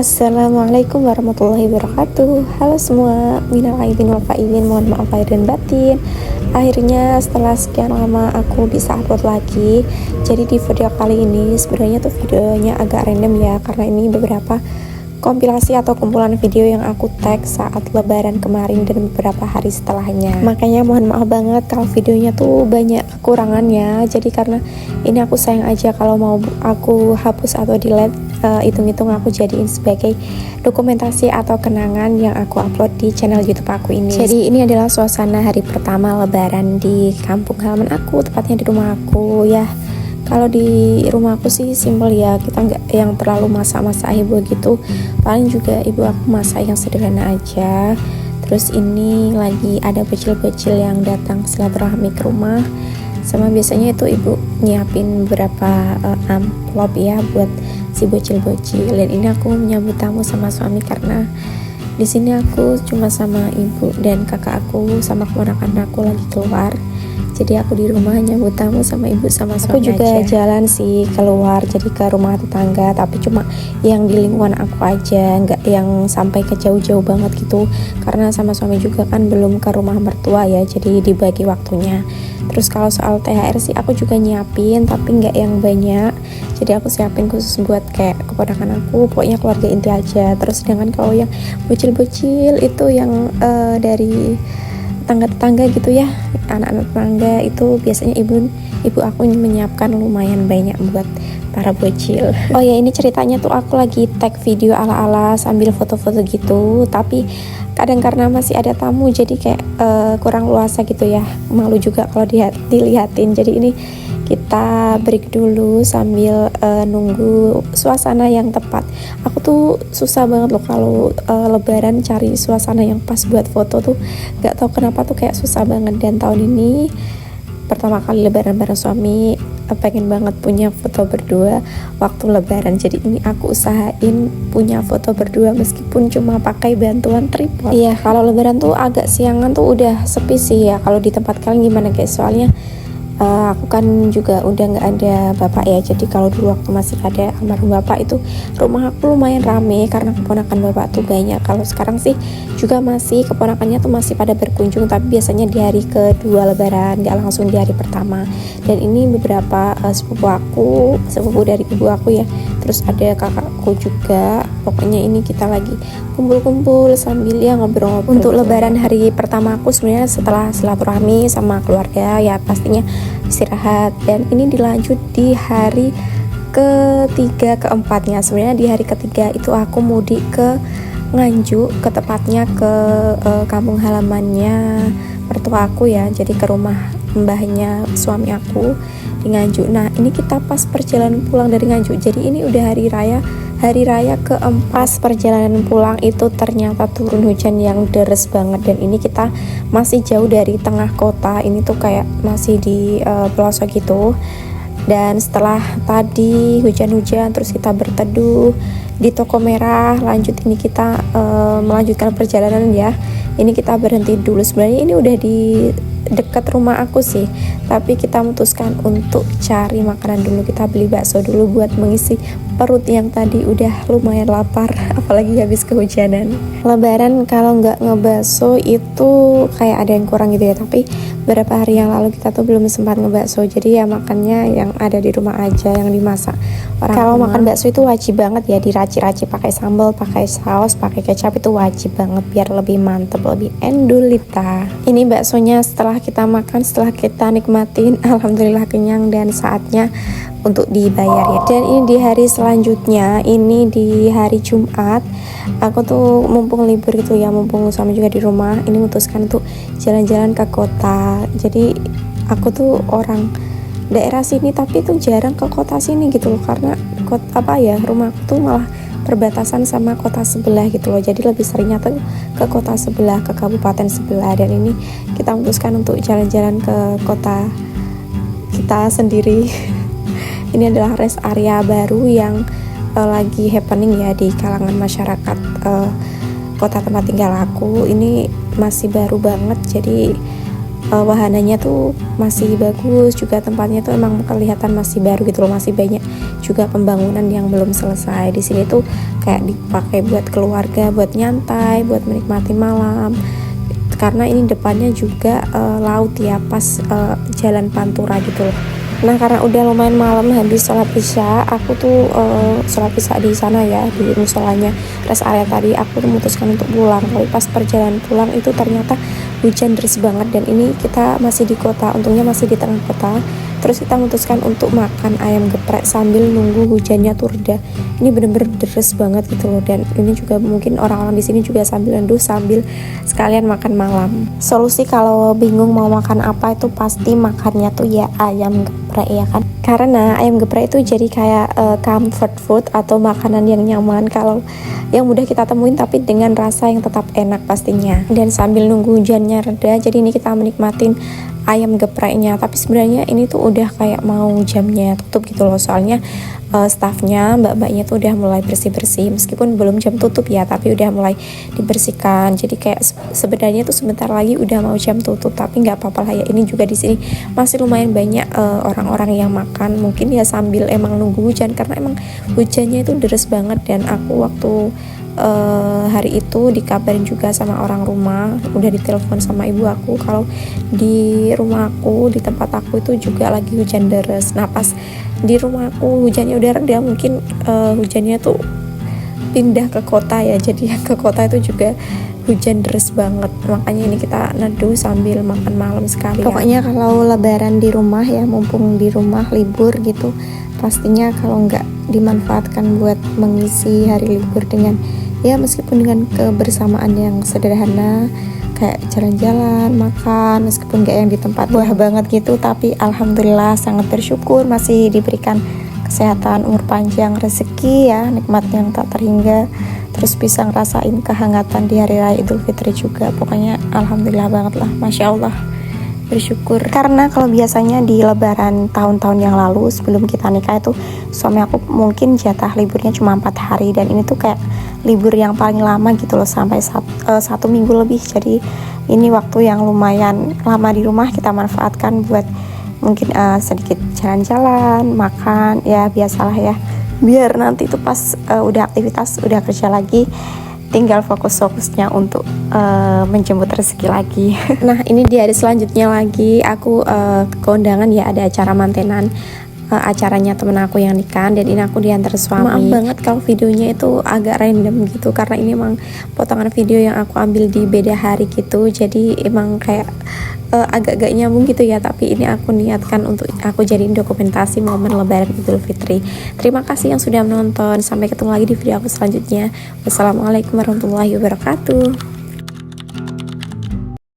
Assalamualaikum warahmatullahi wabarakatuh. Halo semua, minal aidin wal faizin, mohon maaf lahir dan batin. Akhirnya setelah sekian lama aku bisa upload lagi. Jadi di video kali ini sebenarnya tuh videonya agak random ya, karena ini beberapa kompilasi atau kumpulan video yang aku tag saat lebaran kemarin dan beberapa hari setelahnya. Makanya mohon maaf banget kalau videonya tuh banyak kekurangannya. Jadi karena ini aku sayang aja kalau mau aku hapus atau delete, hitung-hitung aku jadiin sebagai dokumentasi atau kenangan yang aku upload di channel YouTube aku ini. Jadi ini adalah suasana hari pertama lebaran di kampung halaman aku, tepatnya di rumah aku ya. Kalau di rumah aku sih simple ya, kita nggak yang terlalu masak-masak heboh gitu. Paling juga ibu aku masak yang sederhana aja. Terus ini lagi ada bocil-bocil yang datang silaturahmi ke rumah. Sama biasanya itu ibu nyiapin beberapa amplop ya buat si bocil-bocil. Dan ini aku menyambut tamu sama suami karena di sini aku cuma sama ibu dan kakak aku sama keponakan aku lagi keluar. Jadi aku di rumah nyambut tamu sama ibu sama suami. Aku juga jalan sih keluar, jadi ke rumah tetangga, tapi cuma yang di lingkungan aku aja, nggak yang sampai ke jauh-jauh banget gitu. Karena sama suami juga kan belum ke rumah mertua ya, jadi dibagi waktunya. Terus kalau soal THR sih aku juga nyiapin, tapi nggak yang banyak. Jadi aku siapin khusus buat kayak keponakan aku, pokoknya keluarga inti aja. Terus sedangkan kalau yang bocil-bocil itu yang dari tetangga-tetangga gitu ya, anak-anak tetangga itu biasanya ibu aku menyiapkan lumayan banyak buat para bocil. Oh ya, ini ceritanya tuh aku lagi tag video ala-ala sambil foto-foto gitu, tapi kadang karena masih ada tamu jadi kayak kurang luasa gitu ya, malu juga kalau dilihatin. Jadi ini kita break dulu sambil nunggu suasana yang tepat. Aku tuh susah banget loh kalau lebaran cari suasana yang pas buat foto tuh, gak tahu kenapa tuh kayak susah banget. Dan tahun ini pertama kali lebaran bareng suami, pengen banget punya foto berdua waktu lebaran. Jadi ini aku usahain punya foto berdua meskipun cuma pakai bantuan tripod. Iya, kalau lebaran tuh agak siangan tuh udah sepi sih ya. Kalau di tempat kalian gimana guys? Soalnya aku kan juga udah nggak ada bapak ya, jadi kalau dulu waktu masih ada almarhum bapak itu rumah aku lumayan rame karena keponakan bapak tuh banyak. Kalau sekarang sih juga masih keponakannya tuh masih pada berkunjung, tapi biasanya di hari kedua lebaran, nggak langsung di hari pertama. Dan ini beberapa sepupu dari ibu aku ya, terus ada kakakku juga. Pokoknya ini kita lagi kumpul-kumpul sambil ya ngobrol-ngobrol. Untuk lebaran hari pertama aku sebenarnya setelah silaturahmi sama keluarga ya pastinya istirahat, dan ini dilanjut di hari ketiga keempatnya. Sebenarnya di hari ketiga itu aku mudik ke Nganjuk, ke tepatnya ke kampung halamannya mertua aku ya, jadi ke rumah mbahnya suami aku di Nganjuk. Nah ini kita pas perjalanan pulang dari Nganjuk, jadi ini udah hari raya keempat. Perjalanan pulang itu ternyata turun hujan yang deres banget, dan ini kita masih jauh dari tengah kota. Ini tuh kayak masih di pelosok gitu. Dan setelah tadi hujan-hujan terus kita berteduh di Toko Merah, lanjut ini kita melanjutkan perjalanan ya. Ini kita berhenti dulu, sebenarnya ini udah di dekat rumah aku sih, tapi kita memutuskan untuk cari makanan dulu. Kita beli bakso dulu buat mengisi perut yang tadi udah lumayan lapar, apalagi habis kehujanan. Lebaran kalau nggak ngebakso itu kayak ada yang kurang gitu ya, tapi beberapa hari yang lalu kita tuh belum sempat ngebakso, jadi ya makannya yang ada di rumah aja, yang dimasak orang. Kalau makan bakso itu wajib banget ya diraci-raci pakai sambal, pakai saus, pakai kecap, itu wajib banget biar lebih mantep, lebih endulita. Ini baksonya setelah kita makan, setelah kita nikmatin, alhamdulillah kenyang dan saatnya untuk dibayar ya. Dan ini di hari selanjutnya, ini di hari Jumat, aku tuh mumpung libur gitu ya, mumpung suami juga di rumah, ini memutuskan untuk jalan-jalan ke kota. Jadi aku tuh orang daerah sini tapi tuh jarang ke kota sini gitu loh, karena rumah aku tuh malah perbatasan sama kota sebelah gitu loh, jadi lebih seringnya tuh ke kota sebelah, ke kabupaten sebelah. Dan ini kita memutuskan untuk jalan-jalan ke kota kita sendiri. Ini adalah rest area baru yang lagi happening ya di kalangan masyarakat kota tempat tinggal aku. Ini masih baru banget, jadi wahananya tuh masih bagus, juga tempatnya tuh emang kelihatan masih baru gitu loh, masih banyak juga pembangunan yang belum selesai. Di sini tuh kayak dipakai buat keluarga, buat nyantai, buat menikmati malam, karena ini depannya juga laut ya, pas jalan Pantura gitu loh. Nah, karena udah lumayan malam habis sholat isya, aku tuh sholat isya di sana ya, di musolanya rest area tadi. Aku tuh memutuskan untuk pulang, tapi pas perjalanan pulang itu ternyata hujan deras banget, dan ini kita masih di kota, untungnya masih di tengah kota. Terus kita memutuskan untuk makan ayam geprek sambil nunggu hujannya tuh reda. Ini bener-bener deres banget gitu loh, dan ini juga mungkin orang-orang di sini juga sambil neduh sambil sekalian makan malam. Solusi kalau bingung mau makan apa itu pasti makannya tuh ya ayam geprek ya kan, karena ayam geprek itu jadi kayak comfort food atau makanan yang nyaman, kalau yang mudah kita temuin tapi dengan rasa yang tetap enak pastinya. Dan sambil nunggu hujannya reda, jadi ini kita menikmatin ayam gepreknya. Tapi sebenarnya ini tuh udah kayak mau jamnya tutup gitu loh, soalnya staffnya, mbak-mbaknya tuh udah mulai bersih-bersih, meskipun belum jam tutup ya, tapi udah mulai dibersihkan. Jadi kayak sebenarnya tuh sebentar lagi udah mau jam tutup, tapi nggak apa-apa lah ya. Ini juga di sini masih lumayan banyak orang-orang yang makan, mungkin ya sambil emang nunggu hujan, karena emang hujannya itu deres banget. Dan aku waktu hari itu dikabarin juga sama orang rumah, udah ditelepon sama ibu aku kalau di rumah aku, di tempat aku itu juga lagi hujan deres. Nah, pas di rumah aku hujannya udah reda, mungkin hujannya tuh pindah ke kota ya, jadi ke kota itu juga hujan deres banget. Makanya ini kita neduh sambil makan malam sekali. Pokoknya kalau lebaran di rumah ya, mumpung di rumah libur gitu, pastinya kalau nggak dimanfaatkan buat mengisi hari libur dengan ya meskipun dengan kebersamaan yang sederhana, kayak jalan-jalan, makan, meskipun gak yang di tempat wah banget gitu, tapi alhamdulillah sangat bersyukur masih diberikan kesehatan, umur panjang, rezeki ya, nikmat yang tak terhingga, terus bisa ngerasain kehangatan di hari raya Idul Fitri juga. Pokoknya alhamdulillah banget lah, masya Allah, bersyukur. Karena kalau biasanya di lebaran tahun-tahun yang lalu sebelum kita nikah itu suami aku mungkin jatah liburnya cuma 4 hari, dan ini tuh kayak libur yang paling lama gitu loh, sampai 1 minggu lebih. Jadi ini waktu yang lumayan lama di rumah kita manfaatkan buat mungkin sedikit jalan-jalan, makan, ya biasalah ya, biar nanti itu pas udah aktivitas, udah kerja lagi, tinggal fokus-fokusnya untuk menjemput rezeki lagi. Nah, ini di hari selanjutnya lagi aku ke kondangan ya, ada acara mantenan, acaranya temen aku yang nikah, dan ini aku diantar suami. Maaf banget kalau videonya itu agak random gitu, karena ini emang potongan video yang aku ambil di beda hari gitu, jadi emang kayak agak-agak nyambung gitu ya, tapi ini aku niatkan untuk aku jadiin dokumentasi momen lebaran Idul Fitri. Terima kasih yang sudah menonton, sampai ketemu lagi di video aku selanjutnya. Wassalamualaikum warahmatullahi wabarakatuh.